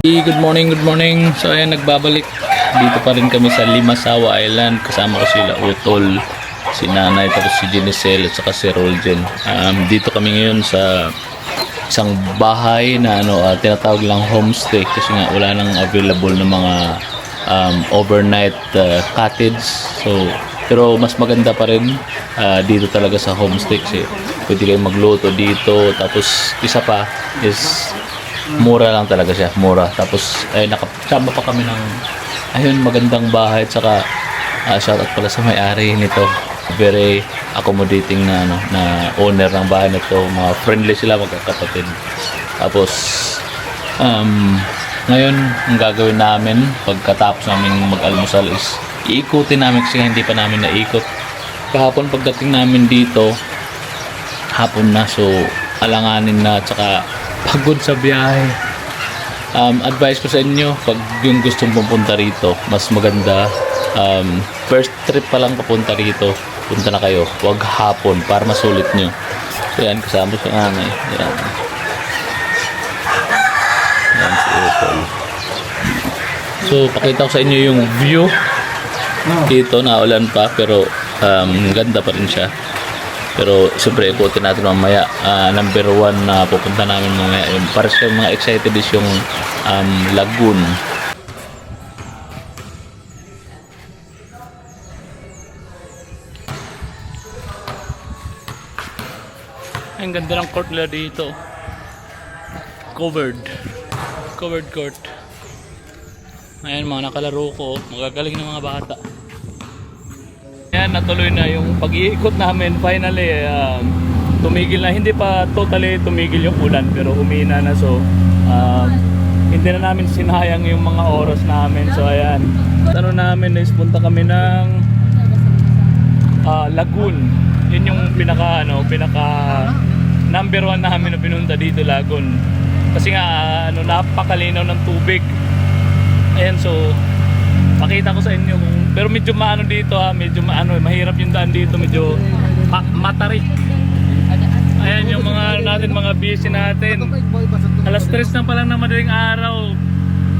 Good morning, good morning. So ayan, nagbabalik. Dito pa rin kami sa Limasawa Island. Kasama ko sila Utol, si Nanay, tapos si Jenicel at saka si Roljen. Dito kami ngayon sa isang bahay na tinatawag lang homestay kasi nga wala nang available na mga overnight cottage. So pero mas maganda pa rin dito talaga sa homestay kasi pwede kayong magluto dito. Tapos isa pa is mura lang talaga siya, mura. Tapos ay nakasama pa kami ng ayun, magandang bahay. At saka shoutout pala sa may-ari nito, very accommodating na na owner ng bahay na to. Mga friendly sila, magkakapatid. Tapos ngayon ang gagawin namin pagkatapos namin mag-almusal is iikutin namin kasi hindi pa namin naikot kahapon. Pagdating namin dito hapon na, so alanganin na at saka pagod sa biyahe. Advice ko sa inyo, pag yung gustong pumunta rito, mas maganda first trip pa lang papunta rito, punta na kayo, wag hapon para masulit nyo. So yan, kasama si Nanay. Yan si Utol. So pakita ko sa inyo yung view dito. Naulan pa pero ganda pa rin siya. Pero siyempre ikutin natin mamaya. Number 1 na pupunta namin mamaya, yung para sa mga excited is yung lagoon. Ang ganda ng court nila dito, covered court. Ayan, mga nakalaro ko, magagaling ng mga bata. Ayan, natuloy na yung pag-iikot namin. Finally, tumigil na. Hindi pa totally tumigil yung ulan, pero humina na. So, hindi na namin sinayang yung mga oras namin. So, ayan. Ano namin is punta kami ng lagoon. Yun yung pinaka number 1 namin na pinunta dito, lagoon. Kasi nga, napakalinaw ng tubig. Ayan, so pakita ko sa inyo kung, pero medyo maano dito medyo maano, mahirap yung daan dito, medyo matarik. Ayan yung mga natin, mga busy natin. Alas 3 na pa lang ng madaling araw,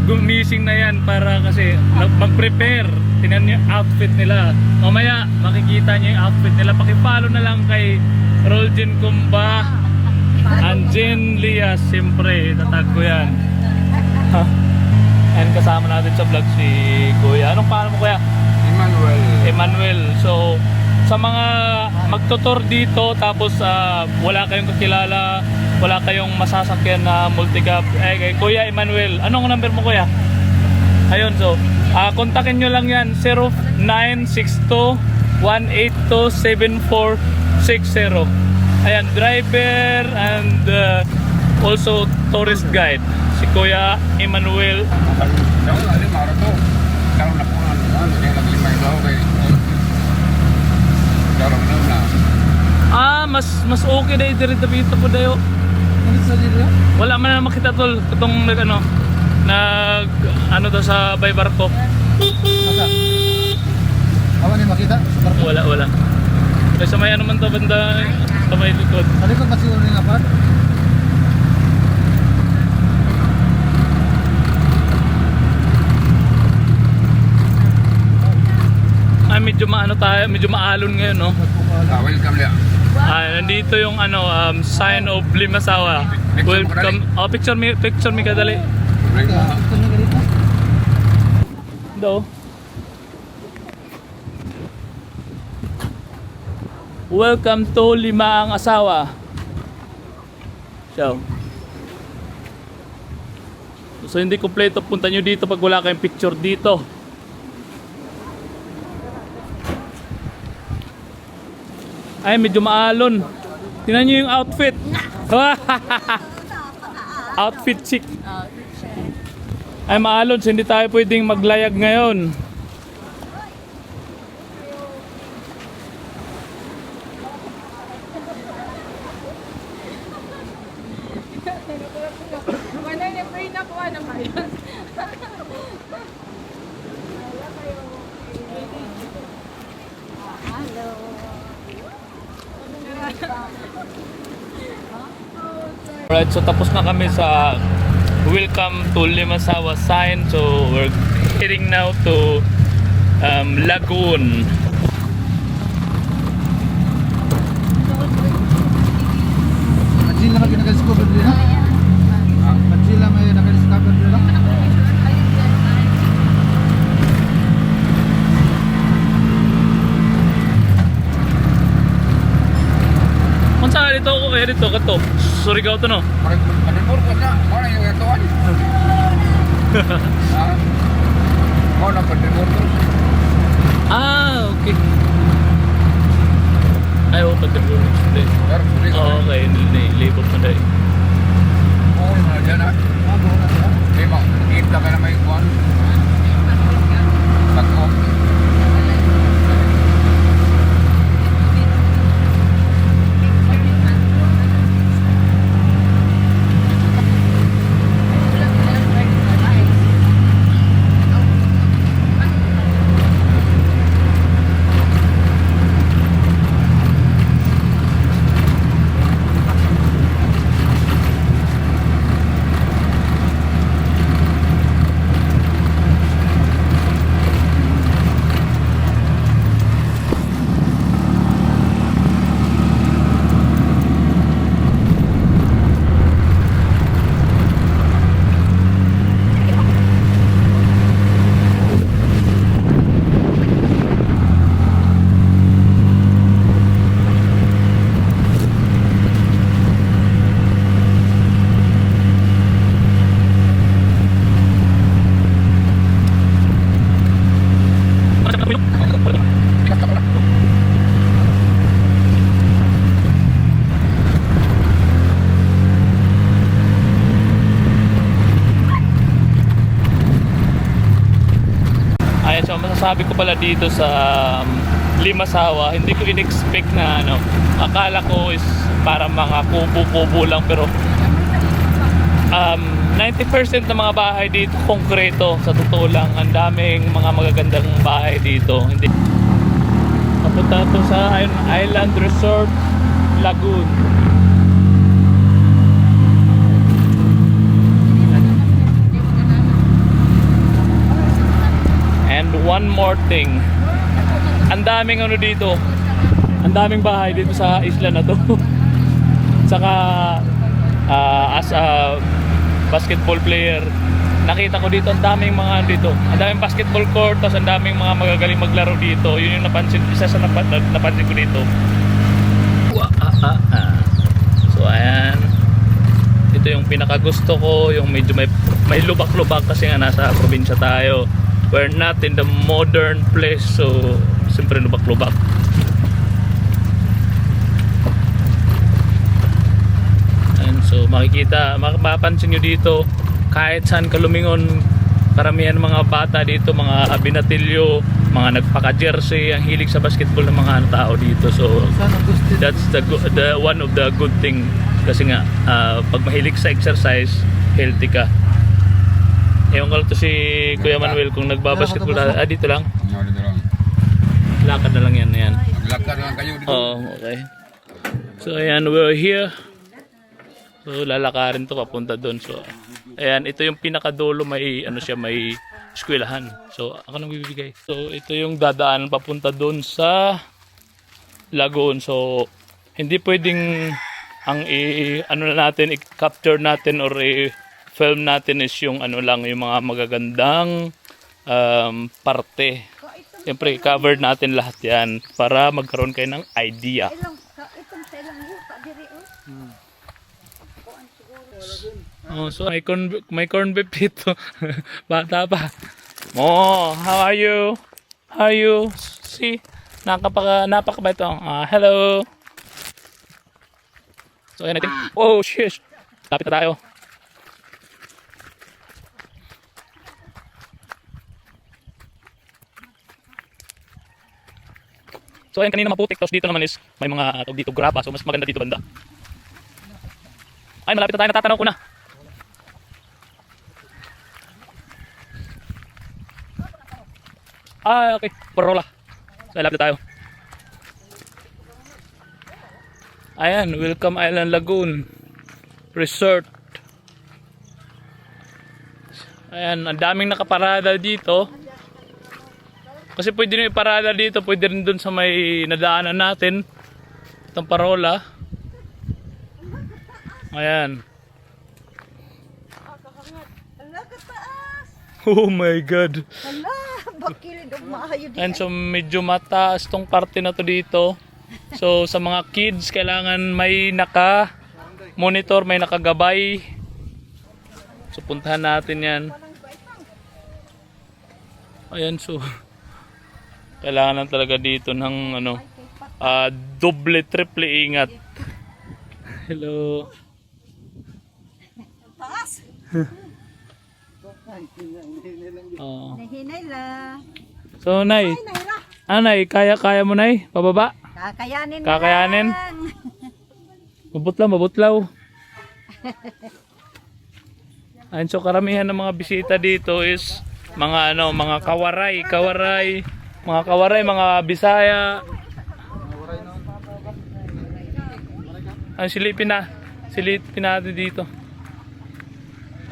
gumising na yan para kasi mag-prepare. Tingnan nyo yung outfit nila. Mamaya makikita nyo yung outfit nila. Pakipalo na lang kay Roljen Kumba, Anjen Lias, siyempre tatag ko yan. And kasama natin sa vlog si Kuya. Anong pangalan mo, Kuya? Emmanuel. So sa mga magtutur dito tapos wala kayong kakilala, wala kayong masasakyan na multicab, kay Kuya Emmanuel. Anong number mo, Kuya? Ayun, so kontakin nyo lang yan, 0962-182-7460. Ayan, driver and also tourist guide, si Kuya Emmanuel. Mas okay na dito po dayo. Wala man na makita tol itong nag to sa bay barko. Awan ni makita? Wala. Kasi sa may man to banda sa may likod. Sa likod kasi uri nga pa. Medyo medyo maalon ngayon, no? Welcome liya. Nandito yung sign of Limasawa. Welcome. Picture me kadali. Do. Welcome to Lima ang Asawa. So hindi kompleto, punta nyo dito pag wala kayong picture dito. Ay, medyo maalon. Tingnan nyo yung outfit. Outfit chic. Ay, maalon. So hindi tayo pwedeng maglayag ngayon. Alright, so tapos na kami sa welcome to Limasawa sign. So we're heading now to Lagoon. Manjila may nag-discover din ha? Manjila may nag-discover din ha? Kung saan dito ako kaya dito kato. Surigao to no. Manipur ko na. Mana yung ituan? Mana panipur ko? Ah, okay. Ay, oh, pagkakulo. Oh, okay, nilibot mo dahil. Oo na dyan ha? Lima, kita ka na may ikuan. Bago. Ayan, so masasabi ko pala dito sa Limasawa, hindi ko in-expect na ano, akala ko is para mga kubo-kubo lang, pero 90% ng mga bahay dito konkreto. Sa totoo lang, ang daming mga magagandang bahay dito. Hindi papunta to sa Island Resort Lagoon. And one more thing, ang daming ano dito, ang daming bahay dito sa isla na to. Saka as a basketball player, nakita ko dito ang daming mga dito, ang daming basketball court, tapos ang daming mga magagaling maglaro dito. Yun yung napansin, isa sa napansin ko dito. So ayan, ito yung pinakagusto ko, yung medyo may lubak-lubak kasi nga nasa probinsya tayo. We're not in the modern place, so siyempre lubak-lubak. And so makikita, mapapansin nyo dito, kahit saan ka lumingon, karamihan mga bata dito, mga binatilyo, mga nagpaka-jersey, ang hilig sa basketball ng mga tao dito. So that's the one of the good thing, kasi nga pag mahilig sa exercise, healthy ka. Ewan ko lang to si Kuya Manuel kung nagbabasketball. Dito lang. Dito lang. Lakad na lang yan. Ayan. Lakad lang kayo dito. Oh, okay. So ayan, we're here. So lalakarin to papunta doon. So ayan, ito yung pinakadulo, may ano siya, may eskwelahan. So ako nang bibigay. So ito yung dadaan papunta doon sa Lagoon. So hindi pwedeng ang ano na natin, i-capture natin or film natin is yung ano lang, yung mga magagandang parte. Siyempre, covered natin lahat yan para magkaroon kayo ng idea. Oh, so may corn beef dito. Bata pa. Oh, how are you? How are you? See? Napaka ba ito? Hello. So ayan natin. Oh, shit. Lapit na tayo. So ayan, kanina maputik, tapos dito naman is may mga dito graba, so mas maganda dito banda. Ay, malapit na tayo, natatanaw ko na. Ah, okay, parola. So lapit na tayo. Ayan, Welcome Island Lagoon Resort. Ayan, ang daming nakaparada dito. Kasi pwede nyo iparada dito, pwede rin dun sa may nadaanan natin. Itong parola. Ayan. Ala, kataas! Oh my God. Ala, bakilid ang maayo di. And so medyo mataas tong parte na to dito. So sa mga kids, kailangan may naka-monitor, may nakagabay. So puntahan natin yan. Ayan, so kailangan lang talaga dito ng ano, doble, triple ingat. Hello. Taas! Oh. Nahinay la. So Nay, Ay, naira. Nay, kaya mo Nay? Pababa? Kakayanin na Kakayanin? lang. Mabutlaw. Ayun, so karamihan ng mga bisita dito is mga mga kawaray, mga Bisaya. Silipin natin dito.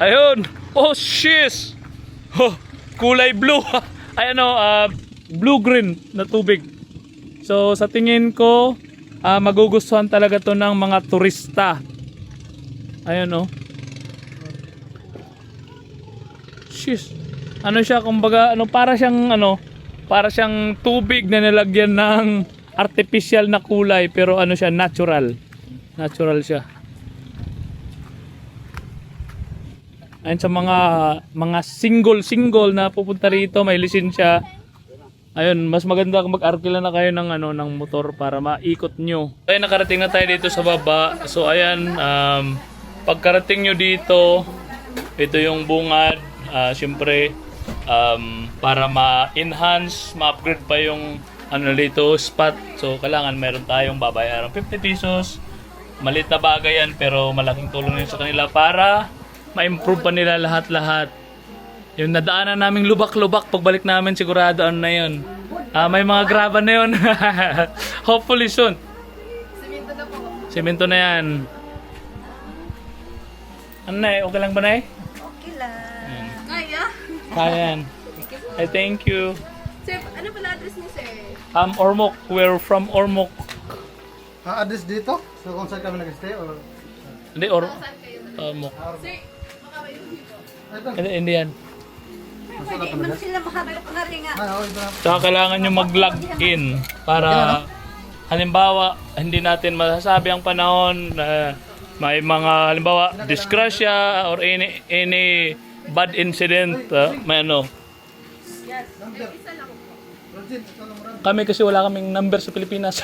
Ayun! Oh, shiz! Oh, kulay blue. Ay blue-green na tubig. So sa tingin ko, magugustuhan talaga to ng mga turista. Ayun oh. Shiz. Ano siya, kumbaga, para siyang tubig na nilagyan ng artificial na kulay, pero ano siya, natural. Natural siya. Ayun, sa mga single na pupunta rito, may lisensya. Ayun, mas maganda kung mag-arkila na kayo ng motor para maikot nyo. Ayun, nakarating na tayo dito sa baba. So ayan, pagkarating nyo dito, ito yung bungad. Siyempre, para ma-enhance, ma-upgrade pa yung dito spot. So kailangan meron tayong babayaran 50 pesos. Maliit na bagay yan, pero malaking tulong yun sa kanila para ma-improve pa nila lahat-lahat. Yung nadaanan naming lubak-lubak, pagbalik namin sigurado na yun. May mga graba na yun. Hopefully soon. Semento na yan. Ano Nay? Okay lang ba Nay? Okay lang. Kaya? Kaya yan. I thank you. Sir, ano pala address niyo, sir? Ormoc. We're from Ormoc. Address dito? So kung saan kami nag-stay or... Hindi, Saan kayo? Ormoc. Sir, baka kayo dito. Ito. Hindi yan. Pwede man sila mahanap na rin nga. Ito. Saka kailangan nyo mag-log in para halimbawa hindi natin masasabi ang panahon na may mga halimbawa disgrasya or any bad incident. May kami kasi wala kaming number sa Pilipinas.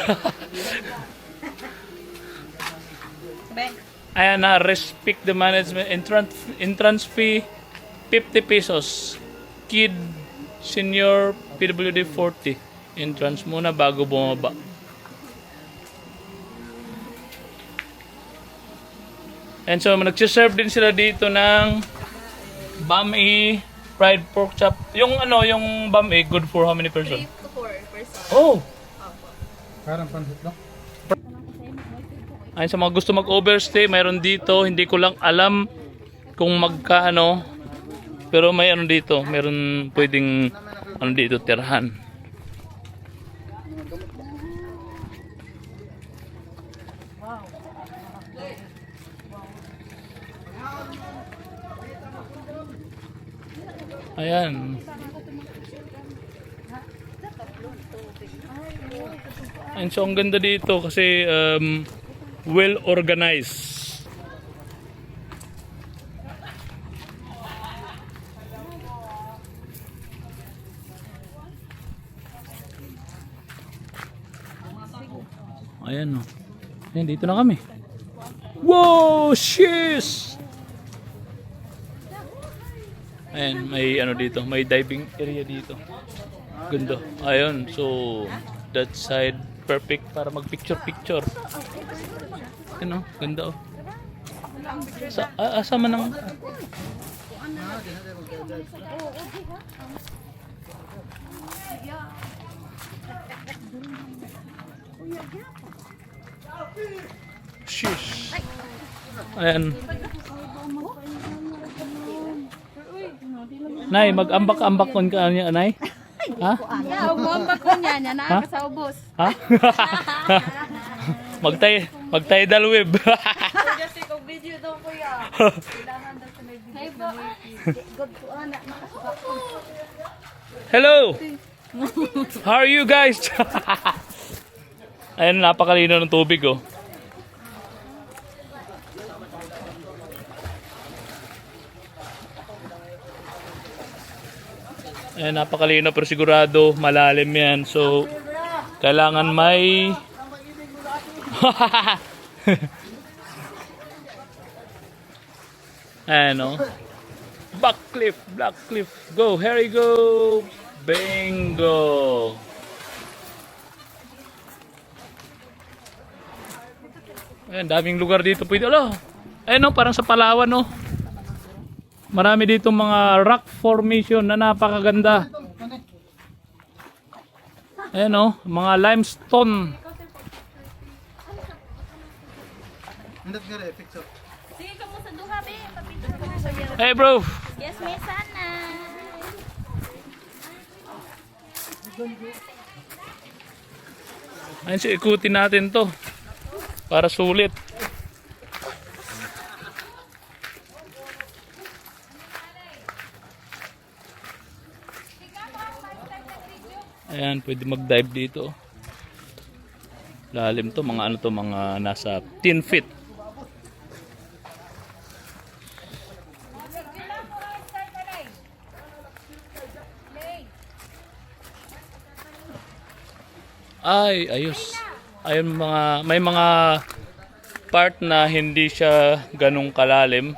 Ayan na, respect the management. Entrance fee 50 pesos. Kid, senior, PWD 40. Entrance muna bago bumaba. And so nagsiserve din sila dito ng bami, fried pork chop. Yung yung bami, good for how many person? 3 to 4 person. Oh! Parang pansit no? Ayun, sa mga gusto mag-overstay, mayroon dito. Hindi ko lang alam kung magkaano. Pero may dito. Meron pwedeng dito tirahan. Ayan. And so ang ganda dito kasi well organized. Ayan o. Ayan, dito na kami. Wow! Shiz! Ayan, may dito. May diving area dito. Ganda. Ayun, so that side perfect para mag-picture-picture. Ayan o, ganda o. Asa man ang... Shish. Ayan. Nay, mag-ambak-ambak kon ka niya, Nay? Ha? Yeah, umambak ko niya. Niya na sa ubos. Ha? Magtay web. Just take a video daw kuya. Kailangan daw sa may video. Hey, ba? Good po anak. Hello! How are you guys? Ayun, napakalino ng tubig, oh. Ayun, napakalino pero sigurado malalim yan. So, kailangan may... Ayan, oh. Black cliff. Go, Harry, go! Bingo! Ayan, daming lugar dito pwede. Alo, ayun, oh, parang sa Palawan, oh. Marami dito mga rock formation na napakaganda. Ayan, oh, mga limestone. Hindi ka rin, picture. Sige ka mo sa duha, be. Papicture ko na sa iyo. Hey, bro! Yes, may sana. Ayun, so ikutin natin to para sulit. Ayan, pwede mag-dive dito. Lalim to, mga ano to, mga nasa 10 feet. Ay, ayos. Ayun, may mga part na hindi siya ganong kalalim.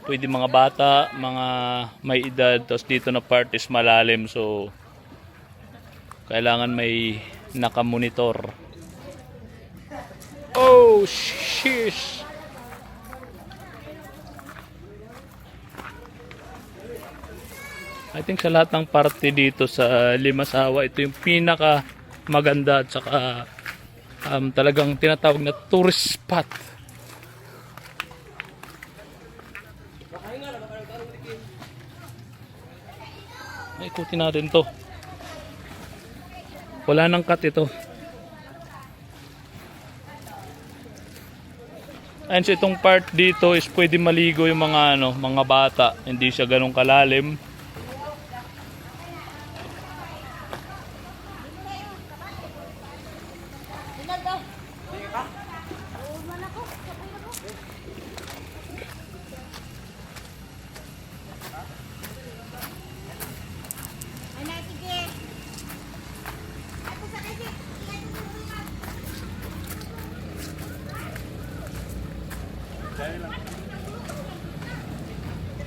Pwede mga bata, mga may edad, tapos dito na part is malalim, so kailangan may nakamonitor. Oh, shish! I think sa lahat ng parte dito sa Limasawa, ito yung pinaka maganda at saka talagang tinatawag na tourist spot. Ikutin natin to. Wala nang cut ito. And so itong part dito is pwede maligo yung mga mga bata, hindi siya ganong kalalim.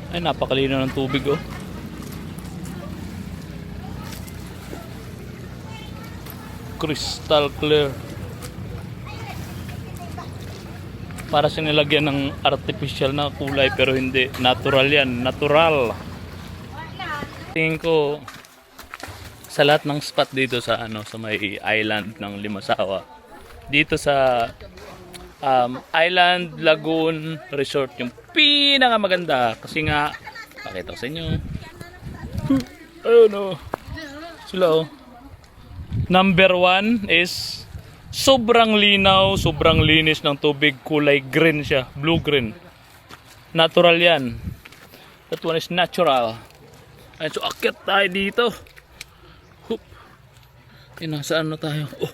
Ay, napakalino ng tubig, oh. Crystal clear. Para sinilagyan ng artificial na kulay pero hindi. Natural yan. Natural. Tingin ko sa lahat ng spot dito sa sa may island ng Limasawa. Dito sa Island Lagoon Resort yung pinakamaganda kasi nga pakita ko sa inyo. Oh, sila, oh. Number 1 is sobrang linaw, sobrang linis ng tubig, kulay green siya, blue green. Natural yan. That one is natural. Ay, so akyat tayo dito. Hoop. Saan na tayo? Oh.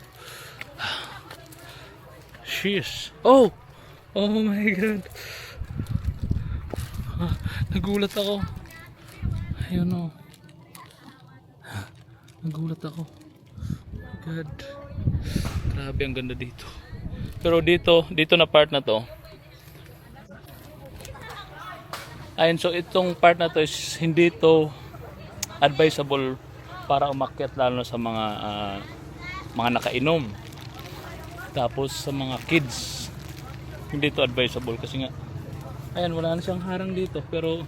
Sheesh. Oh! Oh my God. Nagulat ako. Ayun, oh. Nagulat ako. Oh God. Grabe, ang ganda dito. Pero dito na part na to. Ayun, so itong part na to is hindi to advisable para umakyat lalo na sa mga nakainom. Tapos sa mga kids, hindi to advisable kasi nga ayan, wala na siyang harang dito. Pero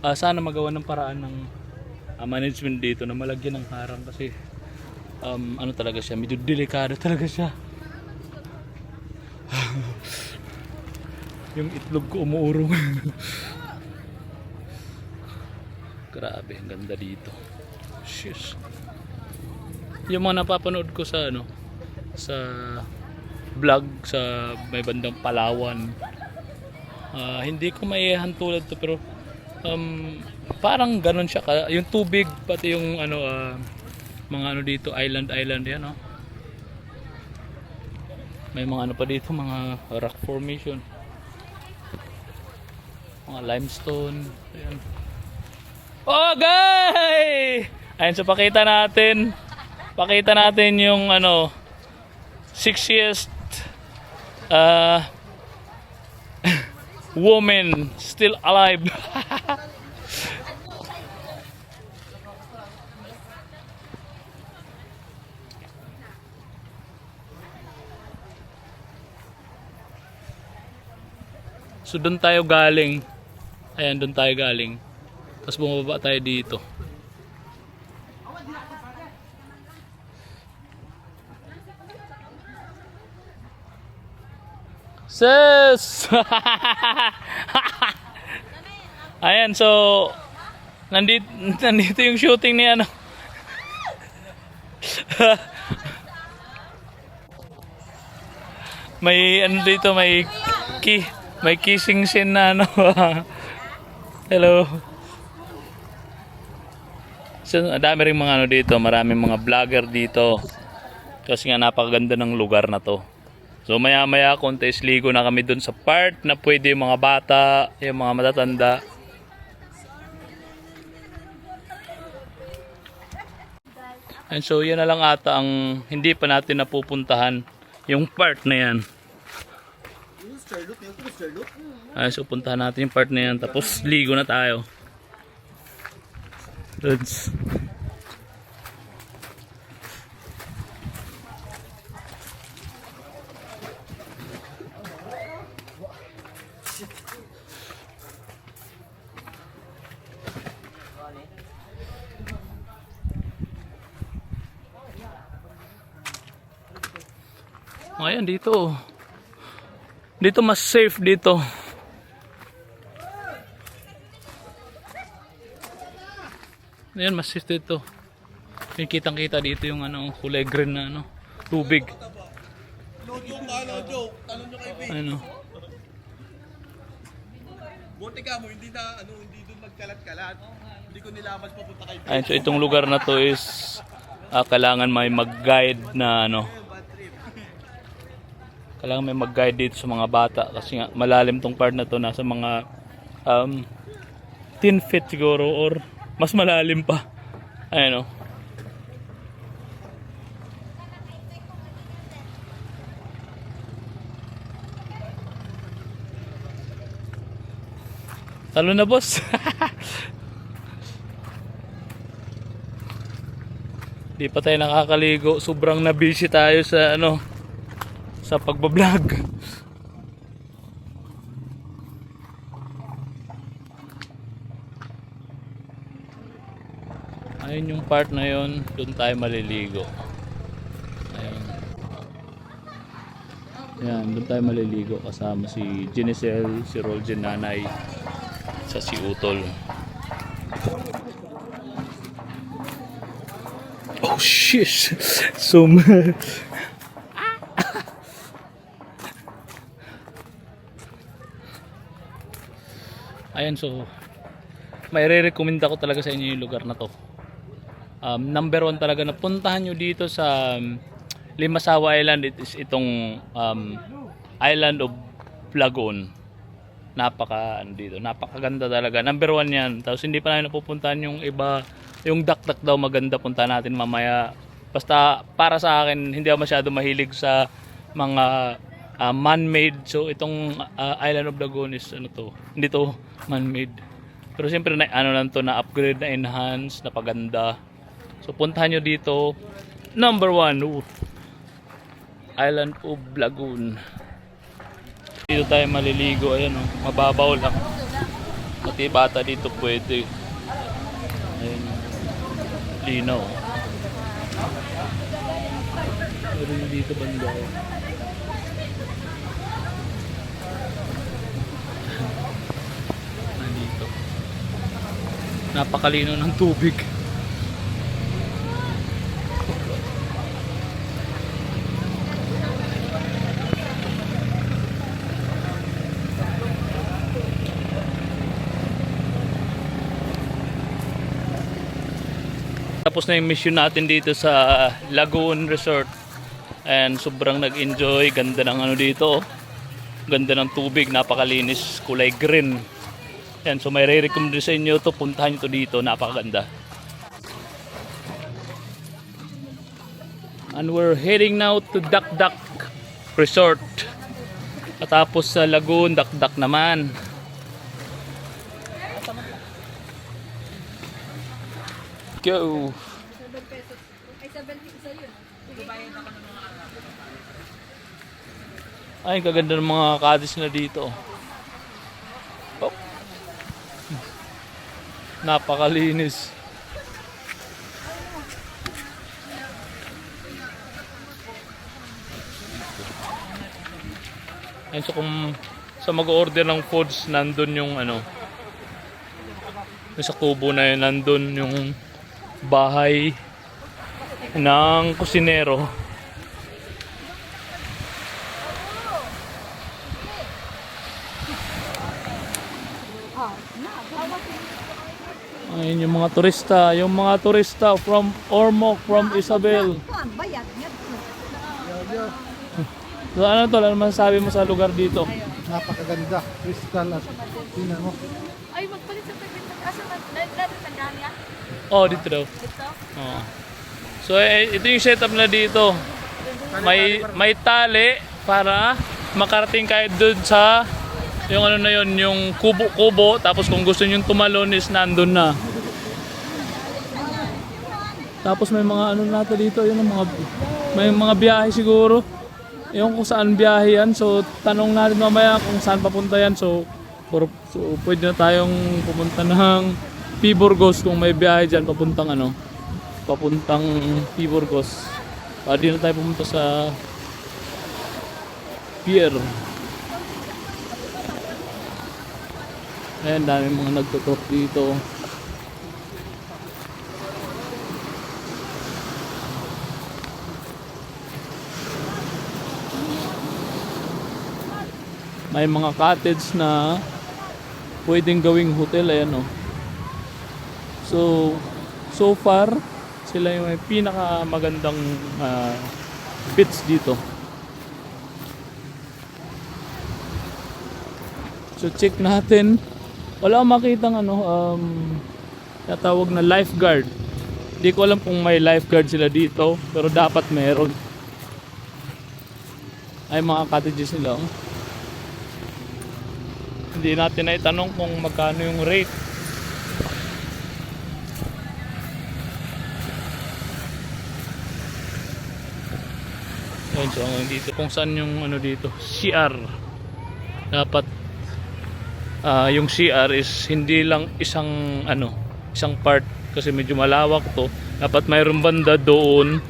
sana magawa ng paraan ng management dito na malagyan ng harang kasi ano talaga siya, medyo delikado talaga siya. Yung itlog ko umuurong. Grabe, ang ganda dito. Shish. Yung mga napapanood ko sa ano, sa vlog sa may bandang Palawan. Hindi ko maiyahan tulad to, pero parang ganun siya yung tubig, pati yung ano mga ano dito, island yan, oh. May mga ano pa dito, mga rock formation, mga limestone. Ayan. Okay! Ayun, so pakita natin yung ano, 60th woman still alive. So doon tayo galing. Ayan, doon tayo galing. Tapos bumaba tayo dito. Sis! Ayan, so nandito yung shooting ni ano. May ano dito, may kissing scene na ano. Hello. So, dami ring mga ano dito, maraming mga vlogger dito. Kasi nga napakaganda ng lugar na to. So maya kontes ligo na kami dun sa part na pwede yung mga bata, yung mga matatanda. And so yan na lang ata ang hindi pa natin napupuntahan, yung part na yan. So puntahan natin yung part na yan, tapos ligo na tayo. Dudes. Ayan, dito mas safe dito. Ayan, mas safe dito. Kitang kita dito yung ano, kulay green na ano, tubig. Ano? Buti ka mo, hindi doon magkalat-kalat. Hindi ko nilaman papunta kay. Ayun, so itong lugar na to is kailangan may mag-guide na ano. Kailangan may mag-guide dito sa mga bata kasi nga malalim tong part na to, nasa mga 10 feet siguro or mas malalim pa. Ayun, oh. Talo na, boss. Di pa tayo nakakaligo, sobrang na busy tayo sa ano, sa pagbablog. Ayun yung part na yun, doon tayo maliligo. Ayun. Yan, doon tayo maliligo kasama si Jenicel, si Roljen nanay, sa si Utol. Oh shit. Ayan, so may re-recommend ako talaga sa inyo yung lugar na to. Number 1 talaga na puntahan nyo dito sa Limasawa Island. It is itong island of Lagoon. Napakaganda talaga. Number 1 yan. Tapos hindi pa namin napupuntahan yung iba. Yung Dakdak daw maganda, punta natin mamaya. Basta para sa akin, hindi ako masyado mahilig sa mga man-made. So itong Island of Lagoon is ano to, hindi to man-made. Pero siyempre na, ano lang to, na upgrade, na enhance, na paganda. So puntahan nyo dito. Number 1, Island of Lagoon. Dito tayo maliligo. Ayan, oh, mababaw lang. Pati bata dito pwede. Ayan, linaw. Meron dito banda. dito. Napakalino ng tubig. Tapos na yung mission natin dito sa Lagoon Resort. And sobrang nag-enjoy. Ganda ng ano dito. Ganda ng tubig. Napakalinis. Kulay green. Yan. So may re-recommend sa inyo to. Puntahan nyo to dito. Napakaganda. And we're heading now to Dak Dak Resort. At tapos sa Lagoon, Dak Dak naman. Go! Ay, 70 isa yun. Ay, kaganda ng mga cottage na dito. Oh. Napakalinis. Ayun, so kung sa mag-order ng foods, nandun yung ano, yung sa kubo na yun, nandun yung bahay ng kusinero. Ayun yung mga turista from Ormoc, from Isabel. Bayad niya. So ano to, ano masasabi mo sa lugar dito? Napakaganda. Crystal at tingnan mo. Ay, magpalit sa pagpinto. Asa natandaan niya? Oh, dito daw. Dito? Oh. So ito yung setup na dito. May tali para makarating kayo doon sa yung ano na yun, yung kubo-kubo, tapos kung gusto niyo tumalon is nandun na. Tapos may mga ano natin dito, yun may mga biyahe siguro. Yung kung saan biyahe yan. So tanong natin mamaya kung saan papunta yan. So pwede na tayong pumunta ng P. Burgos kung may biyahe dyan papuntang P. Burgos. Di na tayo pumunta sa pier. Ayan, dami mga nagtutok dito. May mga cottage na pwedeng gawing hotel. Ayan o. So far, sila yung may pinakamagandang beach dito. So check natin. Wala akong makitang natawag na lifeguard. Hindi ko alam kung may lifeguard sila dito, pero dapat meron. Ay, mga cottages nila. Oh. Hindi natin na itanong kung magkano yung rate. Ayun, so dito kung saan yung ano dito, CR. Dapat yung CR is hindi lang isang part kasi medyo malawak to. Dapat mayroong banda doon.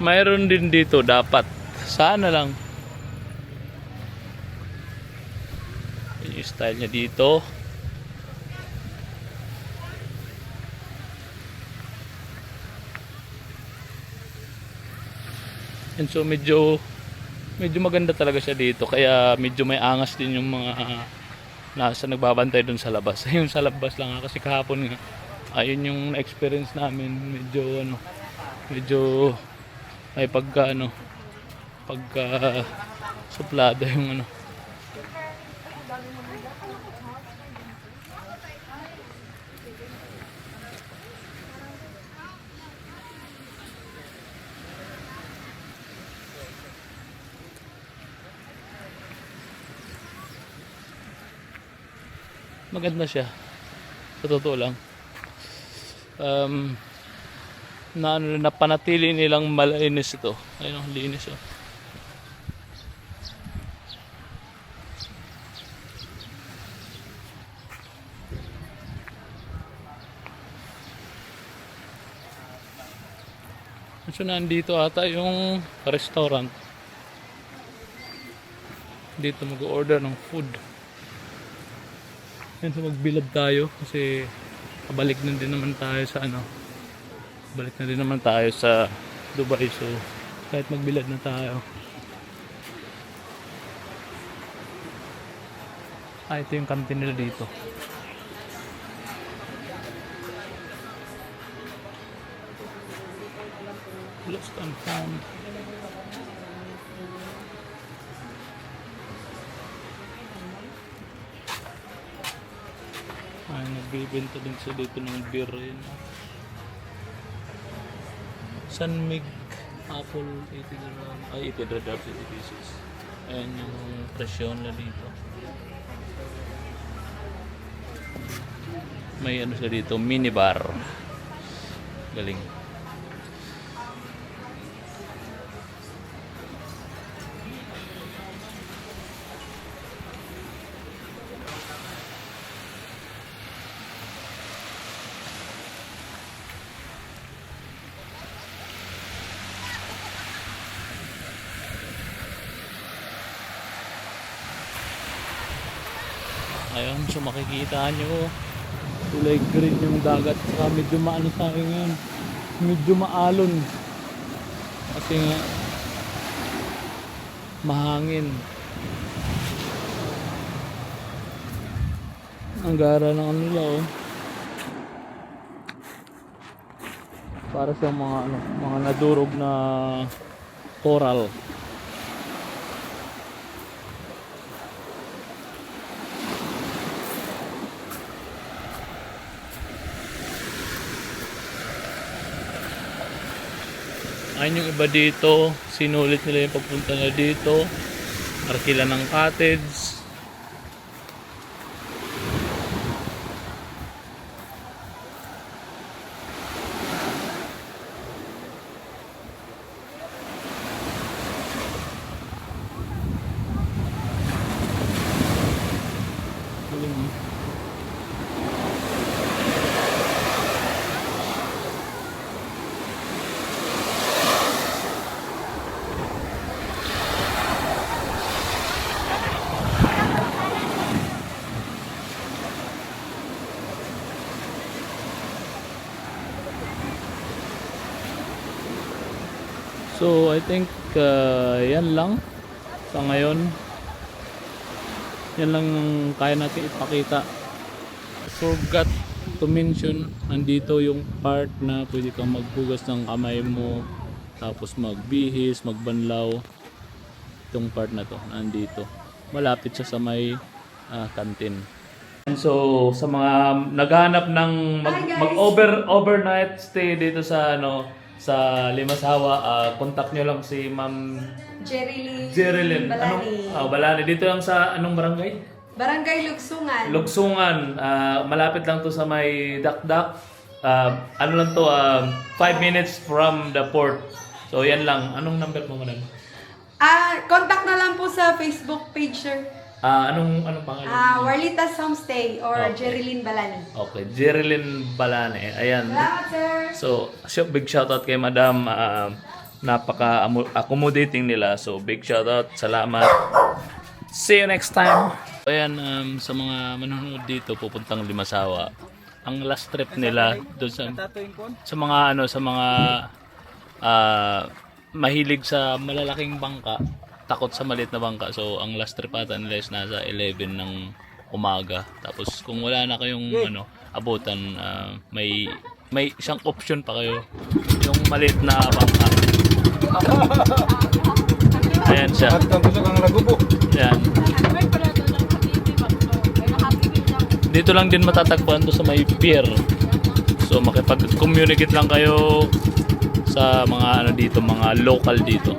Mayroon din dito dapat. Sana lang. Yung style niya dito. And so medyo maganda talaga siya dito. Kaya medyo may angas din yung mga nasa nagbabantay dun sa labas. Ayun sa labas lang kasi kahapon nga ayun yung experience namin, medyo may pagka suplada yung maganda siya sa totoo lang. Napanatili nilang malinis ito. Ayun, linis oh. So nandito ata yung restaurant. Dito mag-order ng food. Yan, so magbilad tayo kasi kabalik na din naman tayo sa ano. Balik na din naman tayo sa Dubai, so kahit magbilad na tayo. Ito yung canteen nila dito. Lost and found. Ay, nagbibenta din sila dito ng beer yun. San Mig Apple 80 dirham. Ay, 80 dirham, 80 pieces. Ayan yung presyo na dito. May ano sila dito, mini bar. Galing. Ayun, so makikita nyo kulay green yung dagat, saka medyo maano sa akin ngayon, medyo maalon kasi nga mahangin. Ang gara ng ano nila, oh. Para sa mga ano, mga nadurog na coral. Ayun yung iba dito, sinulit nila yung pagpunta na dito, arkila ng cottage. So I think yan lang sa ngayon. Yan lang ang kaya natin ipakita. Forgot to mention, nandito yung part na pwede kang maghugas ng kamay mo, tapos magbihis, magbanlaw. Itong part na to nandito. Malapit siya sa may canteen. And so sa mga naghahanap ng overnight stay dito sa sa Limasawa, contact nyo lang si Ma'am Jerilyn Balani. Balani. Dito lang sa anong barangay? Barangay Lugsungan. Lugsungan. Malapit lang to sa may Dakdak. Ano lang to, 5 minutes from the port. So yan lang. Anong number mo, madam? Contact na lang po sa Facebook page, sir. Anong pangalan? Warlitas Homestay or Okay. Jerilyn Balani. Okay, Jerilyn Balani. Ayan. Salamat, sir. So, big shoutout kay Madam. Napaka-accommodating nila. So, big shoutout. Salamat. See you next time. Ayan, sa mga manonood dito, pupuntang Limasawa. Ang last trip nila doon sa mga mahilig sa malalaking bangka, takot sa maliit na bangka. So, ang last trip ata nila is nasa 11 ng umaga. Tapos, kung wala na kayong abutan, may isang option pa kayo. Yung maliit na bangka. Ayan siya. Ayan. Dito lang din matatagpuan to sa may pier. So, makipag-communicate lang kayo sa mga dito, mga local dito.